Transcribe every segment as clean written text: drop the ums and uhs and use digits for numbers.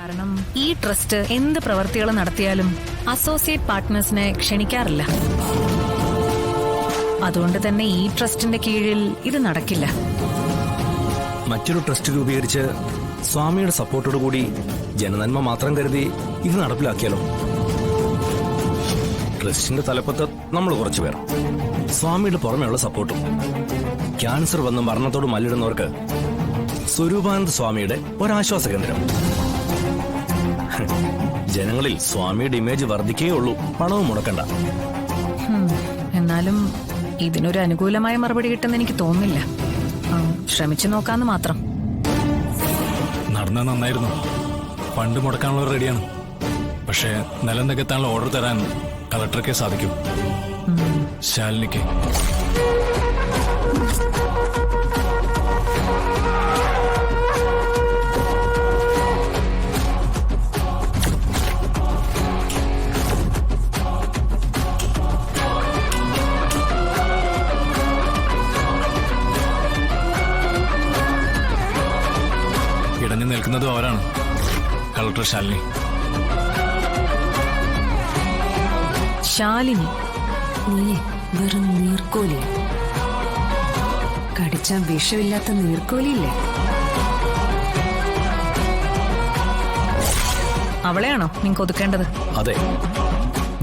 കാരണം ഈ ട്രസ്റ്റ് എന്ത് പ്രവൃത്തികൾ നടത്തിയാലും അസോസിയേറ്റ് പാർട്ട്നേഴ്സിനെ ക്ഷണിക്കാറില്ല. അതുകൊണ്ട് തന്നെ ഈ ട്രസ്റ്റിന്റെ കീഴിൽ ഇത് നടക്കില്ല. മറ്റൊരു ട്രസ്റ്റ് രൂപീകരിച്ച് സ്വാമിയുടെ സപ്പോർട്ടോടുകൂടി ജനനന്മ മാത്രം കരുതി ഇത് നടപ്പിലാക്കിയാലോ? ട്രസ്റ്റിന്റെ തലപ്പത്ത് നമ്മൾ കുറച്ചുപേർ, സ്വാമിയുടെ പുറമെയുള്ള സപ്പോർട്ടും. ക്യാൻസർ വന്ന് മരണത്തോട് മല്ലിടുന്നവർക്ക് സ്വരൂപാനന്ദ സ്വാമിയുടെ ഒരാശ്വാസ കേന്ദ്രം. ജനങ്ങളിൽ സ്വാമിയുടെ ഇമേജ് വർദ്ധിക്കേ ഉള്ളൂ, പണവും മുടക്കണ്ട. എന്നാലും ഇതിനൊരു അനുകൂലമായ മറുപടി കിട്ടുമെന്ന് എനിക്ക് തോന്നുന്നില്ല. ശ്രമിച്ചു നോക്കാന്ന് മാത്രം. നടന്നത് നന്നായിരുന്നു. ഫണ്ട് മുടക്കാനുള്ള റെഡിയാണ്. പക്ഷേ നിലം നികത്താനുള്ള ഓർഡർ തരാൻ കളക്ടർക്കേ സാധിക്കും. ശാലിനിക്ക് ഇടഞ്ഞു നിൽക്കുന്നതും അവരാണ്, കളക്ടർ ശാലിനി. ശാലിനി നീ വെറും നീർക്കോലി, കടിച്ച വിഷമില്ലാത്ത നീർക്കോലിയില്ലേ? അവളെയാണോ നിങ്ങൾക്ക് ഒതുക്കേണ്ടത്? അതെ,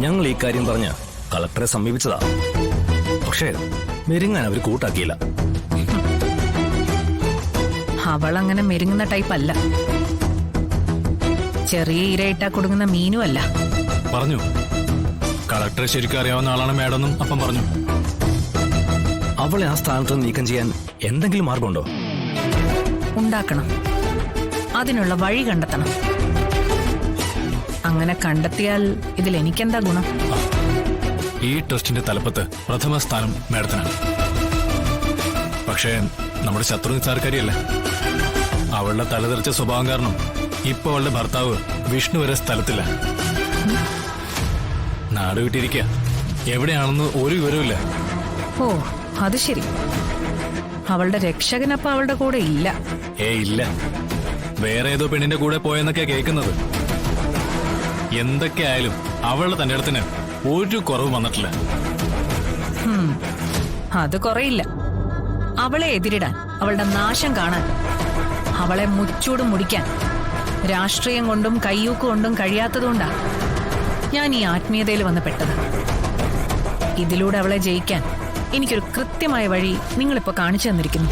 ഞങ്ങൾ ഈ കാര്യം പറഞ്ഞ് കളക്ടറെ സമീപിച്ചതാ. പക്ഷേ മെരുങ്ങാൻ അവർ കൂട്ടാക്കിയില്ല. അവൾ അങ്ങനെ മെരുങ്ങുന്ന ടൈപ്പ് അല്ല. ചെറിയ ഇരയിട്ടാ കൊടുങ്ങുന്ന മീനും അല്ല. പറഞ്ഞു, കളക്ടറെ ശരിക്കും അറിയാവുന്ന ആളാണ് മാഡം അപ്പം പറഞ്ഞു. അവളെ ആ സ്ഥാനത്ത് നീക്കം ചെയ്യാൻ എന്തെങ്കിലും മാർഗമുണ്ടോ? ഉണ്ടാക്കണം. അതിനുള്ള വഴി കണ്ടെത്തണം. അങ്ങനെ കണ്ടെത്തിയാൽ ഇതിൽ എനിക്കെന്താ ഗുണം? ഈ ട്രസ്റ്റിന്റെ തലപ്പത്ത് പ്രഥമ സ്ഥാനം മാഡത്തിനാണ്. പക്ഷേ നമ്മുടെ ശത്രു നിസ്സാരക്കാരിയല്ല. അവളുടെ തലതെറിച്ച സ്വഭാവം കാരണം ഇപ്പൊ അവളുടെ ഭർത്താവ് വിഷ്ണു വരെ സ്ഥലത്തില്ല. നാട് വിട്ടിരിക്കുക. എവിടെയാണെന്ന് ഒരു വിവരമില്ല. ഓ, അത് ശരി. അവളുടെ രക്ഷകനപ്പ അവളുടെ കൂടെ ഇല്ല. ഇല്ല, വേറെ ഏതോ പെണ്ണിന്റെ കൂടെ പോയെന്നൊക്കെയാ കേൾക്കുന്നത്. എന്തൊക്കെയായാലും അവളുടെ തന്റെ അടുത്തിന് ഒരു കുറവ് വന്നിട്ടില്ല. അത് കുറയില്ല. അവളെ എതിരിടാൻ, അവളുടെ നാശം കാണാൻ, അവളെ മുച്ചൂട് മുടിക്കാൻ രാഷ്ട്രീയം കൊണ്ടും കയ്യൂക്ക് കൊണ്ടും കഴിയാത്തതുകൊണ്ടാ ഞാൻ ഈ ആത്മീയതയിൽ വന്ന് പെട്ടത്. ഇതിലൂടെ അവളെ ജയിക്കാൻ എനിക്കൊരു കൃത്യമായ വഴി നിങ്ങളിപ്പോ കാണിച്ചു തന്നിരിക്കുന്നു.